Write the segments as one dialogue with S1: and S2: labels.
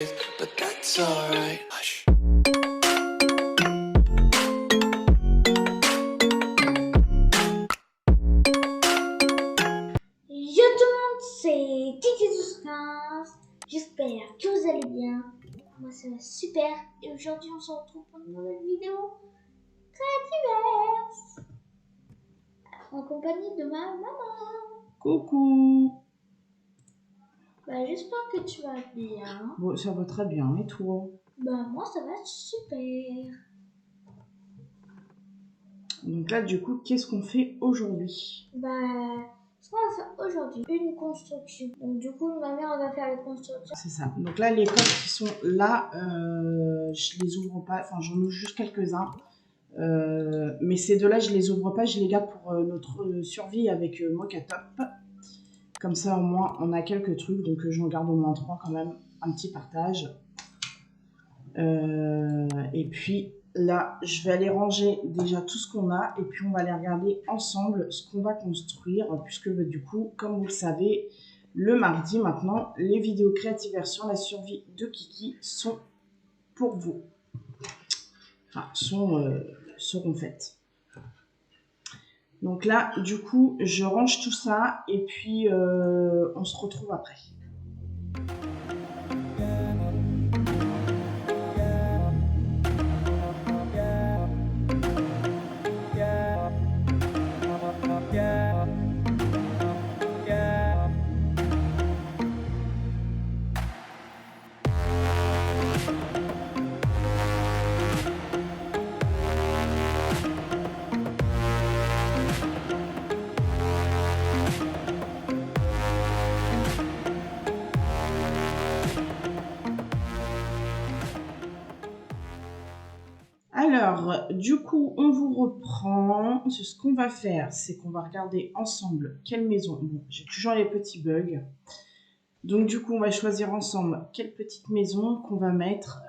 S1: But that's alright. Hush.
S2: Yo tout le monde, c'est Kiki1215. J'espère que vous allez bien. Moi ça va super. Et aujourd'hui on se retrouve pour une nouvelle vidéo très diverse. En compagnie de ma maman.
S3: Coucou.
S2: J'espère que tu vas bien.
S3: Bon, ça va très bien, et toi?
S2: Moi ça va super.
S3: Donc là, du coup, qu'est-ce qu'on fait aujourd'hui?
S2: Ce qu'on va faire aujourd'hui, une construction. Donc du coup ma mère va faire la construction.
S3: C'est ça. Donc là, les coffres qui sont là, je les ouvre pas. Enfin, j'en ouvre juste quelques-uns. Mais ces deux-là, je les ouvre pas. Je les garde pour notre survie avec Mokatop. Comme ça, au moins, on a quelques trucs. Donc j'en garde au moins 3 quand même. Un petit partage. Et puis là, je vais aller ranger déjà tout ce qu'on a et puis on va aller regarder ensemble ce qu'on va construire puisque du coup, comme vous le savez, le mardi maintenant, les vidéos créativersion, la survie de Kiki sont pour vous. Enfin, seront faites. Donc là, du coup, je range tout ça et puis on se retrouve après. Alors, du coup, on vous reprend. Ce qu'on va faire, c'est qu'on va regarder ensemble quelle maison. Bon, j'ai toujours les petits bugs. Donc, du coup, on va choisir ensemble quelle petite maison qu'on va mettre.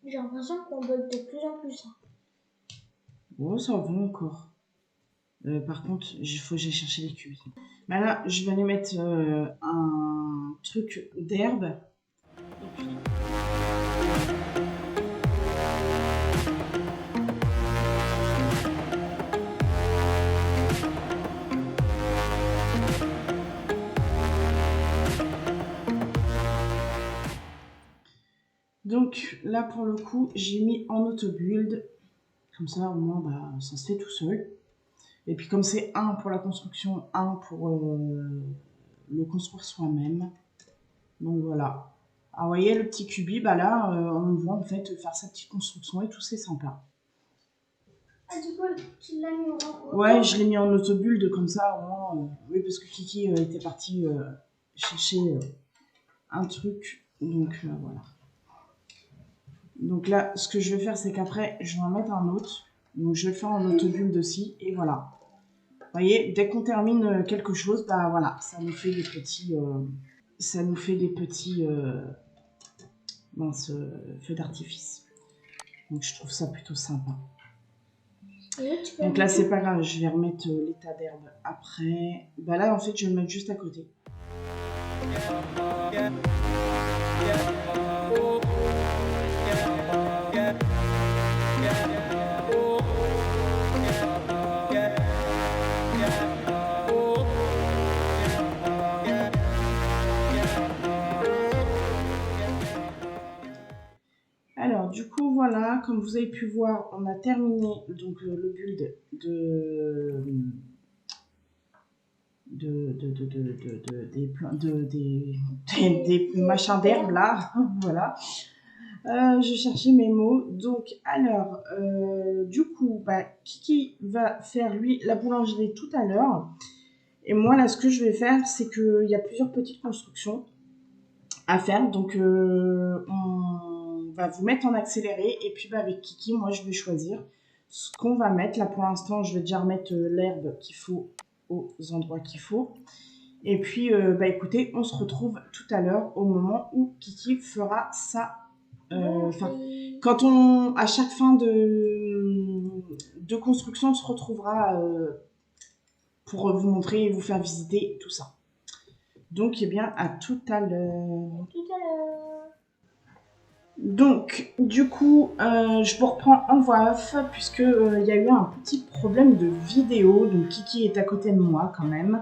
S2: J'ai l'impression qu'on bug de plus en plus.
S3: Oh, ça va encore. Par contre, il faut que j'aille chercher les cubes. Bah là, je vais aller mettre un truc d'herbe. Et puis... Donc là, pour le coup, j'ai mis en auto-build. Comme ça, au moins, ça se fait tout seul. Et puis comme c'est un pour la construction, un pour le construire soi-même. Donc voilà. Alors, vous voyez, le petit cubi, là, on voit en fait faire sa petite construction et tout, c'est sympa.
S2: Ah, du coup, tu l'as mis en auto?
S3: Ouais, je l'ai mis en auto-build comme ça, au moins. Oui, parce que Kiki était parti chercher un truc. Donc voilà. Donc là, ce que je vais faire, c'est qu'après, je vais en mettre un autre. Donc je vais le faire en auto-build aussi. Et voilà. Vous voyez, dès qu'on termine quelque chose, voilà, ça nous fait des petits, feux d'artifice. Donc je trouve ça plutôt sympa. Donc là, c'est pas grave, je vais remettre l'état d'herbe après. Là, en fait, je vais le mettre juste à côté. Alors, du coup, voilà, comme vous avez pu voir, on a terminé donc le build des machins d'herbe là. Voilà. Je cherchais mes mots. Donc, alors, du coup, Kiki va faire lui la boulangerie tout à l'heure. Et moi, là, ce que je vais faire, c'est qu'il y a plusieurs petites constructions à faire. Donc, on va vous mettre en accéléré. Et puis, avec Kiki, moi, je vais choisir ce qu'on va mettre. Là, pour l'instant, je vais déjà remettre l'herbe qu'il faut aux endroits qu'il faut. Et puis, écoutez, on se retrouve tout à l'heure au moment où Kiki fera ça. Quand à chaque fin de construction, on se retrouvera pour vous montrer et vous faire visiter tout ça. Donc, eh bien, à tout à l'heure.
S2: Tout à l'heure.
S3: Donc, du coup, je vous reprends en voix off puisque il y a eu un petit problème de vidéo. Donc, Kiki est à côté de moi quand même.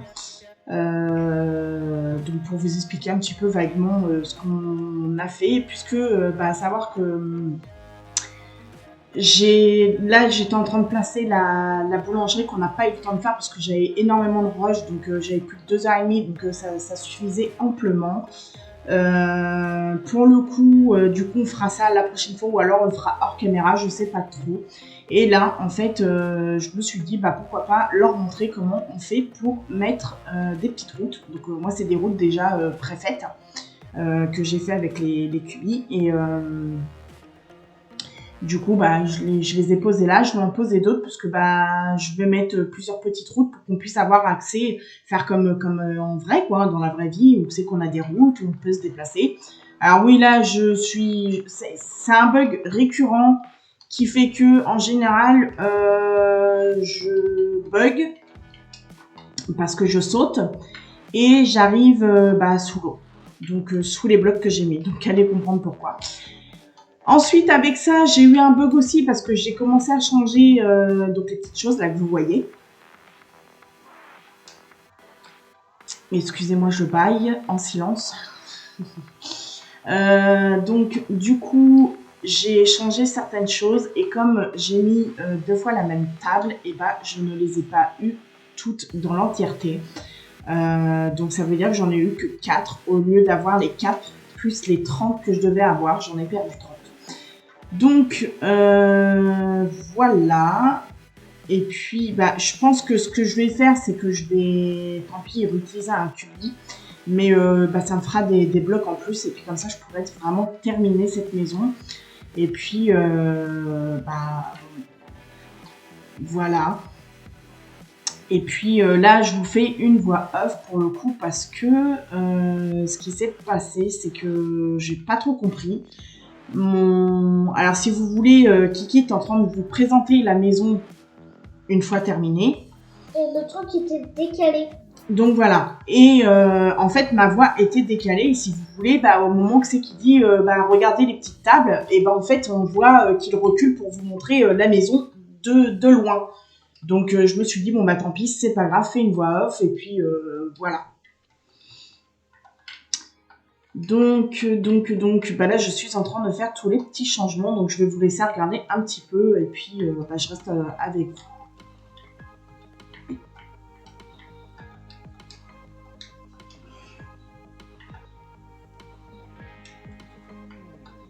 S3: Donc, pour vous expliquer un petit peu vaguement ce qu'on a fait, puisque, à savoir que j'étais en train de placer la boulangerie qu'on n'a pas eu le temps de faire parce que j'avais énormément de rush, donc j'avais plus que 2h30, donc ça suffisait amplement. Pour le coup, du coup, on fera ça la prochaine fois ou alors on le fera hors caméra, je sais pas trop. Et là, en fait, je me suis dit, pourquoi pas leur montrer comment on fait pour mettre des petites routes. Donc, moi, c'est des routes déjà préfaites que j'ai fait avec les cubis. Et du coup, je les ai posées là, je vais en poser d'autres parce que je vais mettre plusieurs petites routes pour qu'on puisse avoir accès, faire comme en vrai, quoi, dans la vraie vie, où c'est qu'on a des routes, où on peut se déplacer. Alors oui, là, c'est un bug récurrent qui fait que, en général, je bug parce que je saute et j'arrive sous l'eau, donc sous les blocs que j'ai mis. Donc, allez comprendre pourquoi. Ensuite, avec ça, j'ai eu un bug aussi parce que j'ai commencé à changer donc les petites choses là que vous voyez. Excusez-moi, je baille en silence. Donc, du coup, j'ai changé certaines choses et comme j'ai mis 2 fois la même table, et je ne les ai pas eues toutes dans l'entièreté. Donc, ça veut dire que j'en ai eu que 4 au lieu d'avoir les 4 plus les 30 que je devais avoir. J'en ai perdu 30. Donc, voilà. Et puis, je pense que ce que je vais faire, c'est que je vais, tant pis, réutiliser un cubi. Mais ça me fera des blocs en plus. Et puis, comme ça, je pourrais vraiment terminer cette maison. Et puis, voilà. Et puis, là, je vous fais une voix off pour le coup. Parce que ce qui s'est passé, c'est que j'ai pas trop compris. Alors, si vous voulez, Kiki est en train de vous présenter la maison une fois terminée.
S2: Et le truc était décalé.
S3: Donc voilà. Et en fait, ma voix était décalée. Et si vous voulez, au moment que c'est qu'il dit regardez les petites tables, et en fait, on voit qu'il recule pour vous montrer la maison de loin. Donc je me suis dit, tant pis, c'est pas grave, fais une voix off. Et puis voilà. Donc, là, je suis en train de faire tous les petits changements. Donc, je vais vous laisser regarder un petit peu. Et puis, je reste avec vous.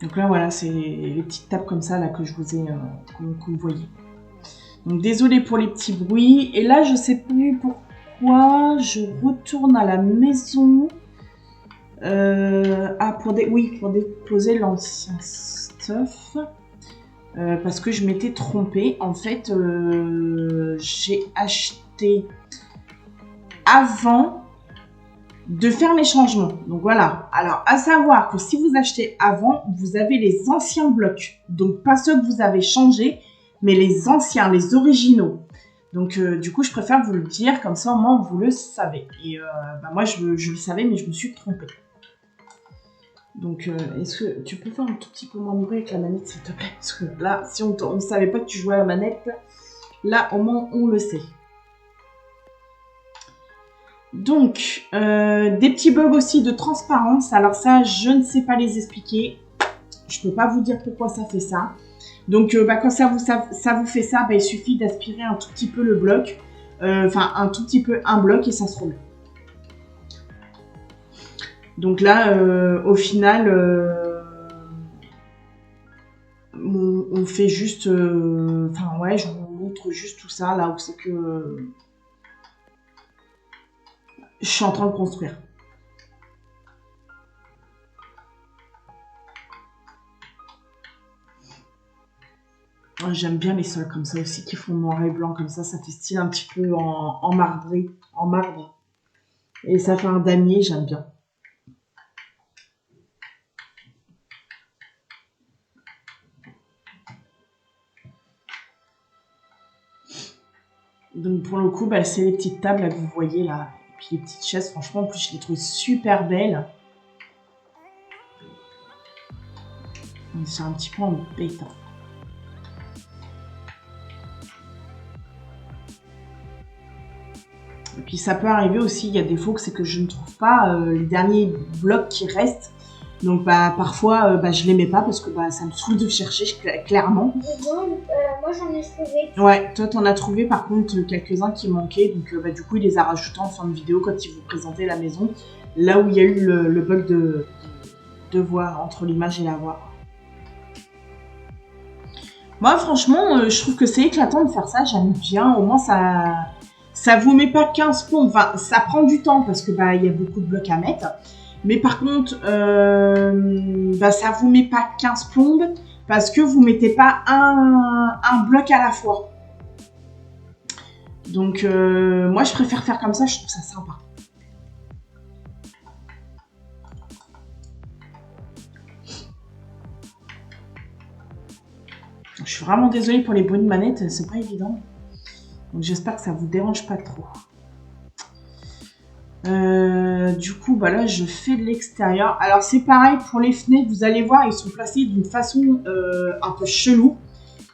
S3: Donc là, voilà, c'est les petites tables comme ça là, que je vous ai, que vous voyez. Donc, désolée pour les petits bruits. Et là, je sais plus pourquoi je retourne à la maison. Pour déposer l'ancien stuff. Parce que je m'étais trompée. En fait, j'ai acheté avant de faire les changements. Donc voilà. Alors, à savoir que si vous achetez avant, vous avez les anciens blocs. Donc, pas ceux que vous avez changés, mais les anciens, les originaux. Donc, du coup, je préfère vous le dire. Comme ça, au moins, vous le savez. Et moi, je le savais, mais je me suis trompée. Donc, est-ce que tu peux faire un tout petit peu moins de bruit avec la manette, s'il te plaît? Parce que là, si on ne savait pas que tu jouais à la manette, là, au moins, on le sait. Donc, des petits bugs aussi de transparence. Alors ça, je ne sais pas les expliquer. Je ne peux pas vous dire pourquoi ça fait ça. Donc, quand ça vous fait ça, il suffit d'aspirer un tout petit peu le bloc. Un tout petit peu un bloc et ça se remet. Donc là, au final, on fait juste... je vous montre juste tout ça, là où c'est que... je suis en train de construire. J'aime bien les sols comme ça aussi, qui font noir et blanc, comme ça fait style un petit peu en marbre. Et ça fait un damier, j'aime bien. Donc pour le coup, c'est les petites tables là, que vous voyez là. Et Puis les petites chaises, franchement, en plus, je les trouve super belles. C'est un petit peu embêtant. Et puis ça peut arriver aussi, il y a des fois que c'est que je ne trouve pas les derniers blocs qui restent. Donc parfois je les mets pas parce que ça me saoule de chercher clairement.
S2: Bon, moi j'en ai trouvé.
S3: Ouais, toi t'en as trouvé par contre quelques-uns qui manquaient. Donc du coup il les a rajoutés en fin de vidéo quand il vous présentait la maison. Là où il y a eu le bug de voir entre l'image et la voix. Moi franchement je trouve que c'est éclatant de faire ça, j'aime bien. Au moins ça vous met pas 15 plombes. Enfin ça prend du temps parce que il y a beaucoup de blocs à mettre. Mais par contre, ça vous met pas 15 plombes parce que vous mettez pas un bloc à la fois. Donc, moi, je préfère faire comme ça, je trouve ça sympa. Je suis vraiment désolée pour les bruits de manette, c'est pas évident. Donc, j'espère que ça vous dérange pas trop. Du coup, là, je fais de l'extérieur. Alors, c'est pareil pour les fenêtres. Vous allez voir, ils sont placés d'une façon un peu chelou.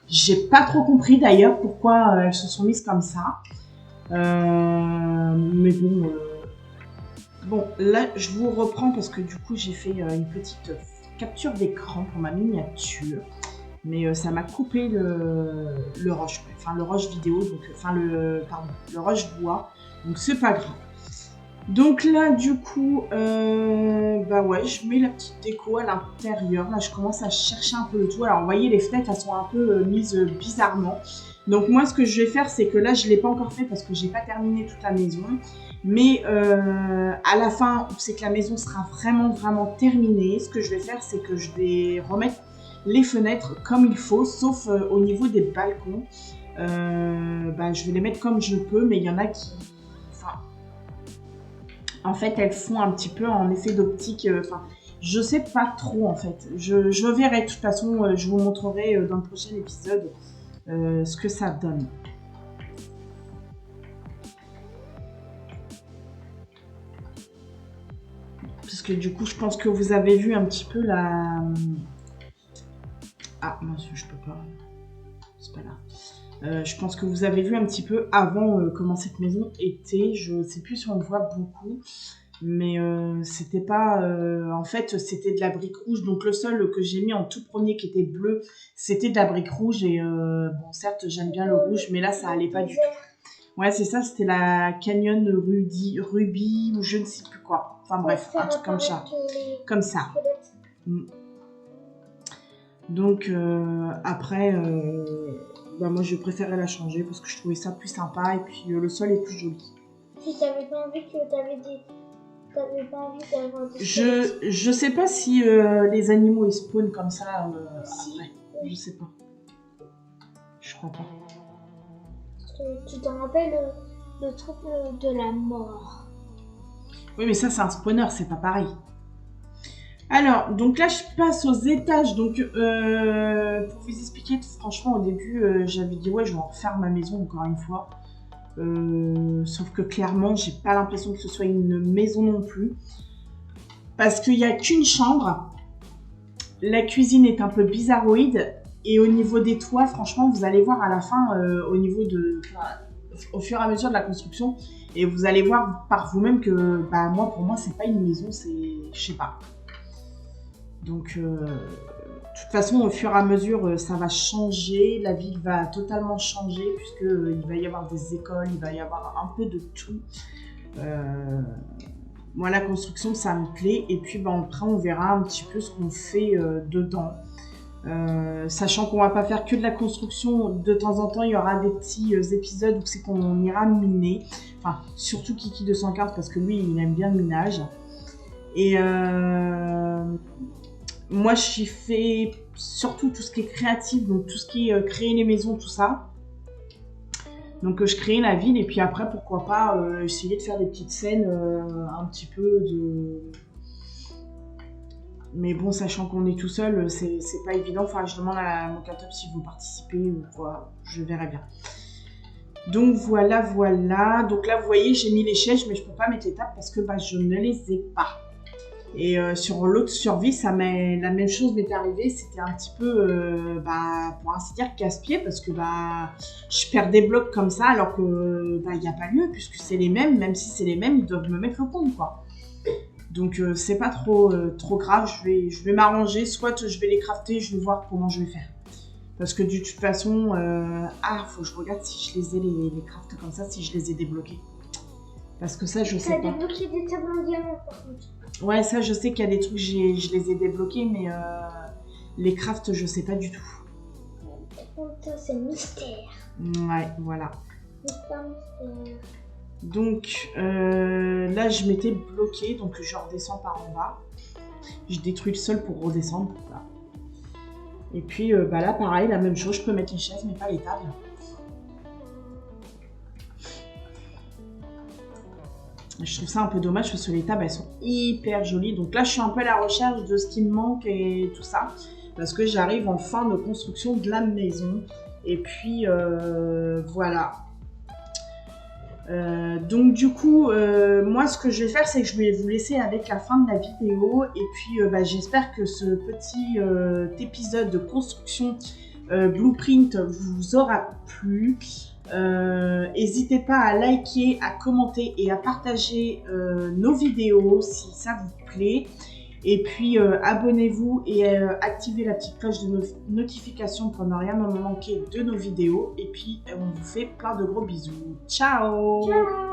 S3: J'ai pas trop compris d'ailleurs pourquoi elles se sont mises comme ça. Mais bon. Bon, là, je vous reprends parce que du coup, j'ai fait une petite capture d'écran pour ma miniature. Mais ça m'a coupé le rush. Enfin, le rush vidéo. Donc, le rush voix. Donc, c'est pas grave. Donc là, du coup, ouais, je mets la petite déco à l'intérieur. Là, je commence à chercher un peu le tout. Alors, vous voyez, les fenêtres, elles sont un peu mises bizarrement. Donc, moi, ce que je vais faire, c'est que là, je ne l'ai pas encore fait parce que j'ai pas terminé toute la maison. Mais à la fin, c'est que la maison sera vraiment, vraiment terminée. Ce que je vais faire, c'est que je vais remettre les fenêtres comme il faut, sauf au niveau des balcons. Je vais les mettre comme je peux, mais il y en a qui... En fait, elles font un petit peu en effet d'optique. Je sais pas trop en fait. Je verrai. De toute façon, je vous montrerai dans le prochain épisode ce que ça donne. Parce que du coup, je pense que vous avez vu un petit peu la... Ah, mince, je peux pas. C'est pas là. Je pense que vous avez vu un petit peu avant comment cette maison était. Je sais plus si on le voit beaucoup, mais c'était pas... en fait, c'était de la brique rouge. Donc le seul que j'ai mis en tout premier qui était bleu, c'était de la brique rouge. Et bon, certes, j'aime bien le rouge, mais là, ça allait pas du tout. Ouais, c'est ça, c'était la Canyon Ruby ou je ne sais plus quoi. Enfin bref, un truc comme ça. Comme ça. Donc après... moi je préférais la changer parce que je trouvais ça plus sympa et puis le sol est plus joli.
S2: Si t'avais pas envie que t'avais pas envie d'avoir des
S3: je sais pas si les animaux ils spawnent comme ça
S2: si.
S3: après. Je sais pas. Je crois pas.
S2: Tu t'en rappelles le truc de la mort.
S3: Oui mais ça c'est un spawner, c'est pas pareil. Alors, donc là, je passe aux étages. Donc, pour vous expliquer, franchement, au début, j'avais dit, ouais, je vais en refaire ma maison encore une fois. Sauf que clairement, j'ai pas l'impression que ce soit une maison non plus. Parce qu'il n'y a qu'une chambre. La cuisine est un peu bizarroïde. Et au niveau des toits, franchement, vous allez voir à la fin, au niveau de... au fur et à mesure de la construction, et vous allez voir par vous-même que, pour moi, c'est pas une maison, c'est... je sais pas. Donc, de toute façon, au fur et à mesure, ça va changer. La ville va totalement changer puisqu'il va y avoir des écoles, il va y avoir un peu de tout. Moi, la construction, ça me plaît. Et puis, après, on verra un petit peu ce qu'on fait dedans. Sachant qu'on va pas faire que de la construction. De temps en temps, il y aura des petits épisodes où c'est qu'on ira miner. Enfin, surtout Kiki 215 parce que lui, il aime bien le minage. Et... moi, j'y fais surtout tout ce qui est créatif, donc tout ce qui est créer les maisons, tout ça. Donc, je crée la ville et puis après, pourquoi pas essayer de faire des petites scènes un petit peu de... Mais bon, sachant qu'on est tout seul, c'est pas évident. Enfin, je demande à mon capteur si vous participez ou quoi, je verrai bien. Donc voilà, voilà. Donc là, vous voyez, j'ai mis les chaises, mais je peux pas mettre les tables parce que bah, je ne les ai pas. Et sur l'autre survie, la même chose m'est arrivée. C'était un petit peu, pour ainsi dire, casse-pied parce que bah, je perds des blocs comme ça alors que bah, il n'y a pas lieu puisque c'est les mêmes. Même si c'est les mêmes, ils doivent me mettre le compte, quoi. Donc c'est pas trop grave. Je vais m'arranger. Soit je vais les crafter, je vais voir comment je vais faire. Parce que de toute façon, faut que je regarde si je les ai les crafts comme ça, si je les ai débloqués. Parce que ça, je sais pas.
S2: T'as débloqué des tables en diamant par contre.
S3: Ouais, ça, je sais qu'il y a des trucs, je les ai débloqués, mais les crafts, je sais pas du tout.
S2: Par contre, c'est mystère.
S3: Ouais, voilà.
S2: Mystère.
S3: Donc, là, je m'étais bloquée, donc je redescends par en bas. Je détruis le sol pour redescendre. Voilà. Et puis, là, pareil, la même chose, je peux mettre les chaises, mais pas les tables. Je trouve ça un peu dommage parce que les tables, elles sont hyper jolies. Donc là, je suis un peu à la recherche de ce qui me manque et tout ça. Parce que j'arrive en fin de construction de la maison. Et puis, voilà. Donc du coup, moi, ce que je vais faire, c'est que je vais vous laisser avec la fin de la vidéo. Et puis, j'espère que ce petit épisode de construction blueprint vous aura plu. N'hésitez pas à liker, à commenter et à partager nos vidéos si ça vous plaît. Et puis abonnez-vous et activez la petite cloche de notification pour ne rien manquer de nos vidéos. Et puis on vous fait plein de gros bisous. Ciao!
S2: Ciao.